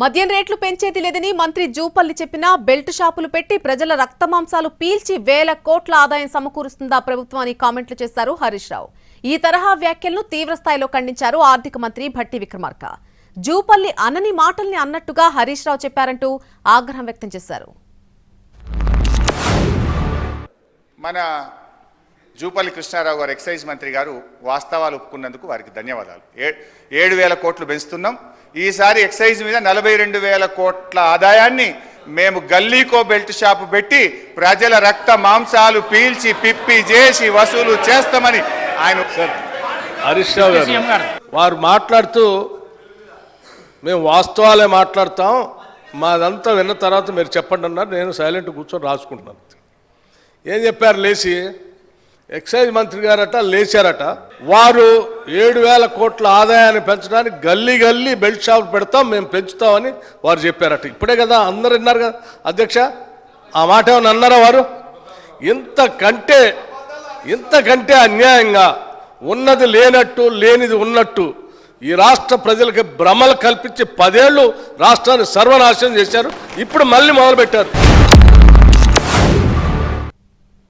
మద్యం రేట్లు పెంచేది లేదని మంత్రి జూపల్లి చెప్పినా బెల్ట్ షాపులు పెట్టి ప్రజల రక్తమాంసాలు పీల్చి వేల కోట్ల ఆదాయం సమకూరుస్తుందా ప్రభుత్వం అని కామెంట్లు చేశారు హరీష్ రావు. ఈ తరహా వ్యాఖ్యలను తీవ్రస్థాయిలో ఖండించారు ఆర్థిక మంత్రి భట్టి విక్రమార్క. జూపల్లి అనని మాటల్ని అన్నట్టుగా హరీష్ రావు చెప్పారంటూ ఆగ్రహం వ్యక్తం చేశారు. మన జూపల్లి కృష్ణారావు గారు ఎక్సైజ్ మంత్రి గారు వాస్తవాలు ఒప్పుకున్నందుకు వారికి ధన్యవాదాలు. 7,000 కోట్లు పెంచుతున్నాం. ఈసారి ఎక్సైజ్ మీద 42,000 కోట్ల ఆదాయాన్ని మేము గల్లీకో బెల్ట్ షాపు పెట్టి ప్రజల రక్త మాంసాలు పీల్చి పిప్పి చేసి వసూలు చేస్తామని ఆయన హరీష్ రావు గారు వారు మాట్లాడుతూ మేము వాస్తవాలే మాట్లాడతాం, మాదంతా విన్న తర్వాత మీరు చెప్పండి అన్నారు. నేను సైలెంట్ కూర్చొని రాసుకుంటున్నాను. ఏం చెప్పారు? లేచి ఎక్సైజ్ మంత్రి గారట లేచారట, వారు 7,000 కోట్ల ఆదాయాన్ని పెంచడానికి గల్లీ గల్లీ బెల్ట్ షాప్ పెడతాం, మేము పెంచుతామని వారు చెప్పారట. ఇప్పుడే కదా అందరు విన్నారు కదా అధ్యక్ష, ఆ మాట ఏమన్నా అన్నారా వారు? ఇంతకంటే అన్యాయంగా ఉన్నది లేనట్టు లేనిది ఉన్నట్టు ఈ రాష్ట్ర ప్రజలకి భ్రమలు కల్పించి 10 ఏళ్ళు రాష్ట్రాన్ని సర్వనాశనం చేశారు. ఇప్పుడు మళ్ళీ మొదలుపెట్టారు.